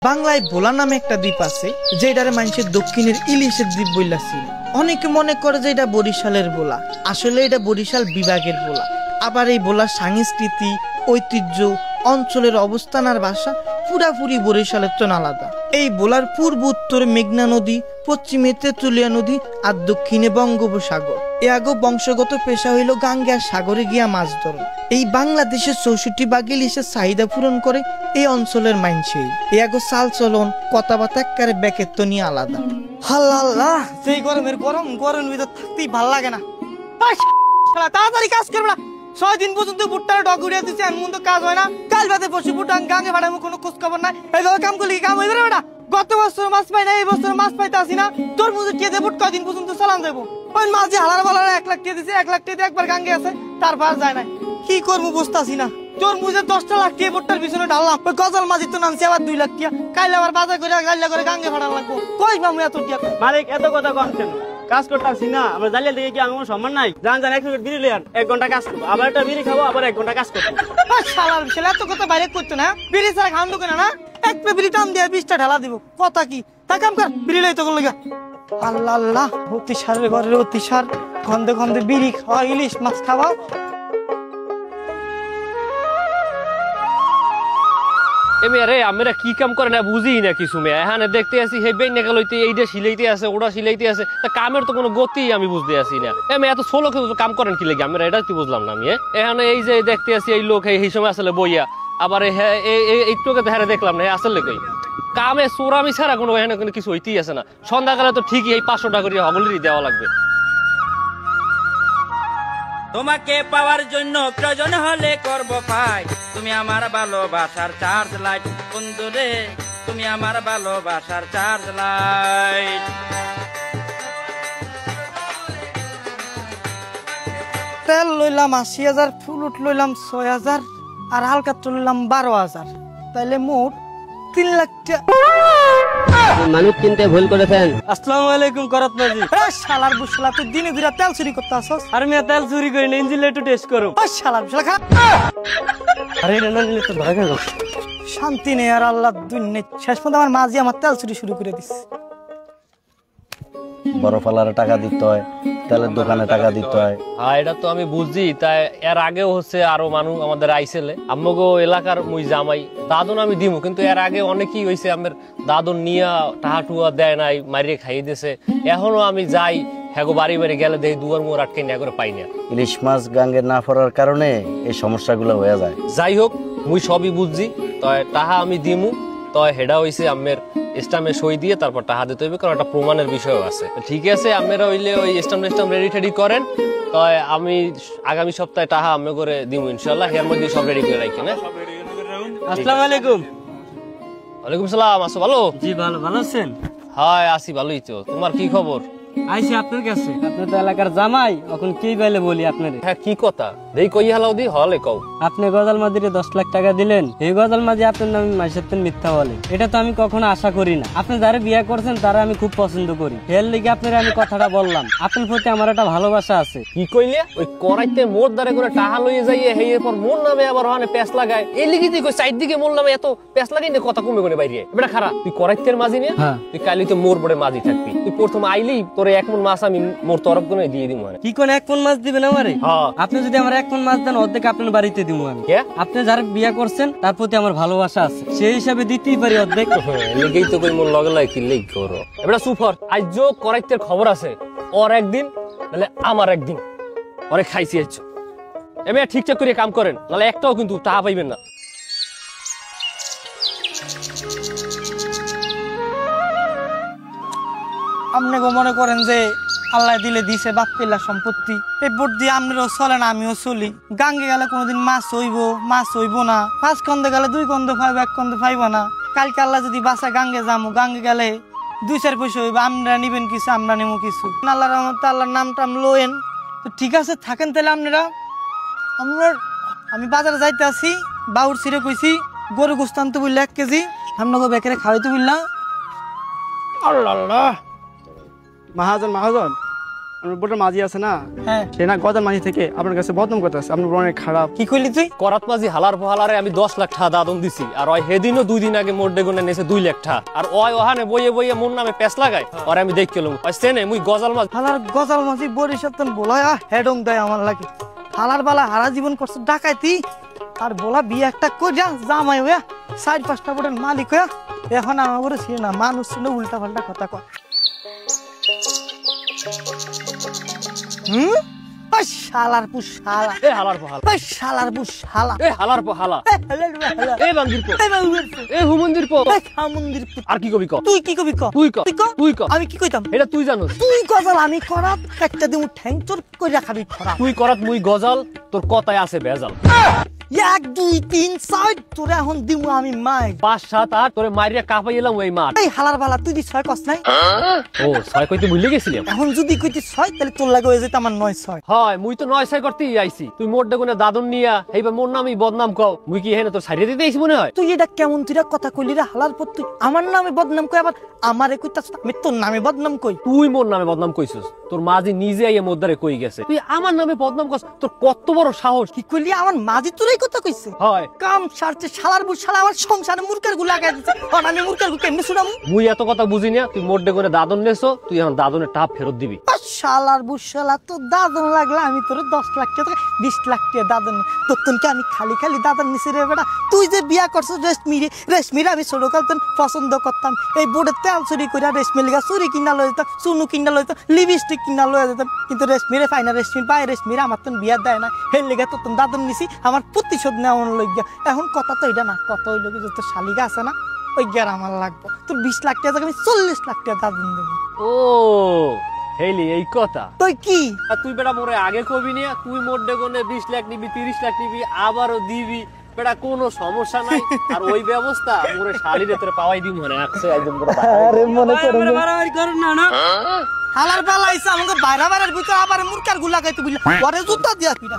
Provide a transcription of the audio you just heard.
বাংলায় ভোলা নামে একটা দ্বীপ আছে যেটারে মানুষের দক্ষিণের ইলিশের দ্বীপ বললাছিল। অনেকে মনে করে যে এটা বরিশালের ভোলা, আসলে এটা বরিশাল বিভাগের ভোলা। আবার এই ভোলার সংস্কৃতি, ঐতিহ্য, অঞ্চলের অবস্থান আর ভাষা পুরাপুরি বরিশালের তো আলাদা। এই ভোলার পূর্ব উত্তরে মেঘনা নদী, পশ্চিমে তেঁতুলিয়া নদী আর দক্ষিণে বঙ্গোপসাগর। এ আগো বংশগত পেশা হইল গাঙ্গে আর সাগরে গিয়া মাছ ধরা। এই বাংলাদেশের 64 ভাগ ইলিশের চাহিদা পূরণ করে এই অঞ্চলের মানুষই। এ আগো চাল চলন, কথাবার্তা একেবারে ব্যাকেত্ব নিয়ে আলাদা। আল্লাহ, সেই গরমের গরমের ভিতর থাকতেই ভাল লাগে না। তাড়াতাড়ি কাজ করবে না, 6 দিন পর্যন্ত ভুট্টার ডগ উড়িয়ে দিচ্ছে, এমন তো কাজ হয় না। কাল বাদে পশু ভুটান গাঙ্গে ভাড়ামো কোনো খোঁজ খবর নাই। এইভাবে কাম করলে কাম হইবে না বেটা। গত বছর মাছ পাই না, এই বছর মাছ পাইতে আসি না। তোর মুজে কে দেবো, কয়দিন পর্যন্ত চালান দেবো। ওই মাছ যে হালার বালার 1 লাখ টাকা দিচ্ছে, 1 লাখ টাকা একবার গাঙ্গে আছে, তারপর যায় না। কি করবো বুঝতেছি না। তোর মুজে 10টা লাখ টাকা ভুট্টার পিছনে ঢাললাম, ওই গজাল মাঝি তো নামছে আবার 2 লাখ টাকা। কাইলে আবার বাজার করে গাল্লা করে গাঙ্গে ভাড়া লাগবো। কই পাবো এত টাকা? মালিক এত কথা কনছেন, কাজ করতে আসছি না আমরা, জালিয়াল থেকে কি আমার সম্মান নাই? জান 1 প্লেট বিড়ি লিয়ান, 1 ঘন্টা কাজ করবো, আবার একটা বিড়ি খাবো, আবার 1 ঘন্টা কাজ করবো। শালার ছেলে এত কথা বাইরে করতো না, বিড়ি ছাড়া খাওয়ান দোকানে না, 1 প্লেট বিড়ি টান দিয়ে 20টা ঢালা দিব। কথা কি তা কাম কর, বিড়ি লই তো কোন লাগা। আল্লাহ আল্লাহ, অতিসারের ঘরের অতিসার, গন্ধে গন্ধে বিড়ি খাওয়া, ইলিশ মাছ খাওয়া। এমে আমরা কি কাম করে না বুঝি না কিছু। এখানে দেখতে আসি হে বেনে গেলইতে এইটা সিলাইতে আছে, ওটা সিলাইতে আছে, তা কামের তো কোনো গতি আমি বুঝতে আসি না। এমে এত সোলো কাম করেন কি লাগে আমরা, এটা কি বুঝলাম না আমি। এখানে এই যে দেখতে আসি এই লোক এই সময় আসলে বইয়া, আবার এইটুকে তো হ্যাঁ দেখলাম না আসলে কই কামে চোরামি ছাড়া কোনো এখানে কোনো কিছু হইতেই আছে না। সন্ধ্যাকালে তো ঠিকই এই 500 টাকা করে হগলেরই দেওয়া লাগবে। তোমাকে পাওয়ার জন্য প্রয়োজন হলে করব পাই, তুমি আমার ভালোবাসার চার্জ লাইট। বন্ধুরে তুমি আমার ভালোবাসার চার্জ লাইট। তেল লইলাম 80,000, ফুলুট লইলাম 6,000 আর হালকা লইলাম 12,000, তাইলে মোট 3 লাখ টাকা। মানুষ চিনতে ভুল করেছেন। আসসালামু আলাইকুম করত মাঝি। শালার বুশলা, তুই দিনে ঘুরা তেল চুরি করতে আসছ? আর মিয়া তেল চুরি করি না, ইঞ্জিন একটু টেস্ট করো। শালার বুশলা খা। আরে না নিলে তো ভাগা গো। শান্তি নেই আর আল্লাহ দুনিয়া। শেষ পর্যন্ত আমার মাঝি আমার তেল চুরি শুরু করে দিস। বড় ফালারে টাকা দিতে হয়, তেলের দোকানে টাকা দিতে হয়। হ্যাঁ এটা তো আমি বুঝছি। তাই এর আগেও হচ্ছে আরো মানুষ আমাদের আইসেলে আমগো এলাকার মুই জামাই দাদন আমি দিমু, কিন্তু এর আগে অনেকই হয়েছে আমার দাদন নিয়া টাহা টুয়া দেয় নাই, মারিয়ে খাইয়ে দিয়েছে। এখনো আমি যাই হ্যাগো বাড়ি বাড়ি গেলে দেখি দুয়ার মুয়ার আটকে নিয়ে করে পাই না। ইলিশ মাছ গাঙ্গে না পড়ার কারণে এই সমস্যাগুলো হয়ে যায়। যাই হোক মুই সবই বুঝছি, তয় টাহা আমি দিমু। তয় হেডা হইছে আমের স্টামে সই দিয়ে তারপর টাহা দিতে হইবে, কারণ একটা প্রমাণের বিষয়ও আছে। ঠিক আছে আপনারা হইলে ওই স্টাম রেডি টেডি করেন, তয় আমি আগামী সপ্তাহে টাহা আমি করে দিমু ইনশাল্লাহ। এর মধ্যে সব রেডি করে রাখি না। আসসালামু আলাইকুম। ওয়ালাইকুম সালাম। আছো ভালো? জি ভালো। ভালো আছেন? হ্যাঁ আছি ভালোই। তো তোমার কি খবর? আইসি আপনার কাছে, আপনি তো এলাকার জামাই, এখন কি বাইলে বলি আপনার। হ্যাঁ কি কথা দেই কই হালাও দি হলে কও। আপনি গজাল মাদিরে 10 লাখ টাকা দিলেন, এই গজাল মাদি আপনার নামে মাইসাতেন মিথ্যা বলে। এটা তো আমি কখনো আশা করি না। আপনি যারা বিয়ে করছেন তারা আমি খুব পছন্দ করি, এর লিগে আপনার আমি কথাটা বললাম। আপনার প্রতি আমার একটা ভালোবাসা আছে। কি কইলে? ওই করাইতে মোর দ্বারে করে টাহা লইয়ে যাইয়ে হেই এরপর মোর নামে আবার ওখানে প্যাস লাগায়। এই লিগে তুই কই সাইড দিকে মোর নামে এত প্যাস লাগাই না, কথা কমে করে বাইরে। এটা খারাপ। তুই করাইতের মাঝি নিয়ে তুই কালি তো মোর বড়ে মাঝি থাকবি। তুই প্রথম আইলেই তোর 1 মণ মাছ আমি মোর তরফ করে দিয়ে দিমু। কি কোন 1 মণ মাছ দিবেন আমারে? আপনি যদি আমার 1 মণ মাছ দেন অর্ধেক আপনার বাড়িতে দিমু আমি। আপনি যারা বিয়ে করছেন তার প্রতি আমার ভালোবাসা আছে, সেই হিসাবে দিতেই পারি অর্ধেক। লেগেই তো কই মোর লগে লাগে কি লেগ করো। এটা সুপার। আজ যে করাইতের খবর আছে, ওর একদিন নালে আমার একদিন ওরে খাইছি আইছো। এমে ঠিকঠাক করে কাম করেন, নালে একটাও কিন্তু টাকা পাইবেন না। আপনি মনে করেন যে আল্লাহ দিলে দিছে বাপ পেলা সম্পত্তি, এই বোট দিয়ে আপনারও চলে না আমিও চলি। গাঙ্গে গেলে কোনোদিন মাছ হইব না, 5 কন্দে গেলে 2 কন্দে পাইব, 1 কন্দে পাইব না। কালকে আল্লাহ যদি বাসা গাঙ্গে যাবো, গাঙ্গে গেলে 2-4 পয়সা হইব, আমরা নিবেন কিছু, আমরা নেবো কিছু। আল্লাহর রহমতে আল্লাহর নামটা লোয়েন তো ঠিক আছে, থাকেন তাহলে আপনারা। আমি বাজারে যাইতে আসি, বাউর ছিঁড়ে কইছি গরু গোস্ত আনতে বললে 1 কেজি, আপনাকে বেকারে খাওয়াইতে বললাম। আল্লাহ মহাজন আমার বোটের মাঝি আছে না, হ্যাঁ সে না গজাল মাঝি থেকে আপনার কাছে বদনাম করতেছে, আপনার বোন অনেক খারাপ। কি কইলি তুই? করাত মাঝি হালার পোহালারে আমি 10 লাখ টাকা দাদন দিছি, আর ওই হেদিনও 2 দিন আগে মোর ডেগুনে নেছে 2 লাখ টাকা, আর ওই ওহানে বইয়ে বইয়ে মোর নামে পেছ লাগায়, আর আমি দেখ কেলাম ওই সেনে মুই গজাল মাছ হালার গজাল মাঝি বরিশাল তন বলায়া হেডং দেয় আমার লাগে। হালার বালা হারা জীবন করছে ডাকাইতি, আর বলা বিয়ে একটা কইরা জামাই হইয়া 4-5টা বোটের মালিক হইয়া এখন আমার বলে ছিল না, মানুষ ছিল উল্টা পাল্টা কথা কয়। ওই শালার পুষ শালা, এ হালার পোহালা, ওই শালার পুষ শালা, এ হালার পোহালা, এ বান্দির পো, এ হুমন্দির পো, আর কি কবি ক? তুই কি কবি ক? তুই ক, তুই ক। আমি কি কইতাম? এটা তুই জানোস। তুই গজাল আমি করাত একটা দিন ঠ্যাং চোর কইরা খাবি খরা। তুই করাত মুই গজাল, তোর কথায় আছে বেজাল। 1 2 3 4 তোরে এখন দিমু আমি মাই 5 7 8 তোরে মাইরিয়া কাপাই এলাম ওই মাঠ। এই হালার বালা তুই দি 6 কস নাই? ও 6 কইতে ভুলে গেছিলাম। এখন যদি কইতি 6 তাহলে তোর লাগে হয়ে যেত আমার 9 6। হয় মুই তো 9 6 করতেই আইছি, তুই মোর ডেগুনে দাদন নিয়া এইবার মোর নামই বদনাম কও, মুই কি হেনে তোর ছাড়িয়ে দিতে আইছি মনে হয়? তুই এটা কেমন তুইরা কথা কইলি রে হালার পর, তুই আমার নামে বদনাম কই আবার আমারে কইতাছ, আমি তোর নামে বদনাম কই? তুই মোর নামে বদনাম কইছস, তোর মাঝি নিজে আইয়া মোদ্দারে কই গেছে তুই আমার নামে বদনাম করছ, তোর কত বড় সাহস? কি কইলি আমার মাঝি তোর এই কথা কইছে? হয় কাম সারছে শালার বুট শালা আমার সংসারে মুরকার গু লাগাই দিছে, আর আমি মুরকার গু কেমনে শুনামু? মুই এত কথা বুঝি না, তুই মোর ডেগুনে দাদন নেছো, তুই এখন দাদনের টাপ ফেরত দিবি। শালার বুট শালা তোর দাদন লাগলে আমি তোর 10 লাখ টাকা 20 লাখ টাকা দাদন তোর তনকে আমি খালি খালি দাদন নিছি রে বেটা। তুই যে বিয়া করছ রেশমিরে আমি ছোটকাল তন পছন্দ করতাম, এই বোর্ডে তেল চুরি করে রেশমি লিগা চুরি কিনা লয়ে যেতাম, চুনু কিনা লয়ে যেতাম, লিপস্টিক কিনা লয়ে যেতাম, কিন্তু রেশমিরে পাই না, রেশমি পায়, রেশমিরে আমার তন বিয়া দেয় না, হের লিগা তোর তন দাদন নিছি আমার প্রতিশোধ নেওয়ার লইগা। এখন কথা তো এটা না, কত হইল কি তোর শালিগা আছে না ওই গ্যার আমার লাগবো, তোর 20 লাখ টাকা আমি 40 লাখ টাকা দাদন দেবো। ও হেলি এই কথা তুই কি আর তুই বেটা মোরে আগে কবি নিয়া, তুই মোর ডেগুনে 20 লাখ নিবি 30 লাখ নিবি আবারও দিবি বেটা, কোনো সমস্যা নাই, আর ওই ব্যবস্থা মোরে শালিরে তোরে পাওয়াই দিই মনে আছে একদম পুরো। আরে মনে করো বাড়াবাড়ি করুন না না। হালার পালা আইসা আমাকে বাইরে বাইরের ভিতরে আবার মুরকার গুলা গাইতে বুঝলা পরে জুতা দিয়া পিটা।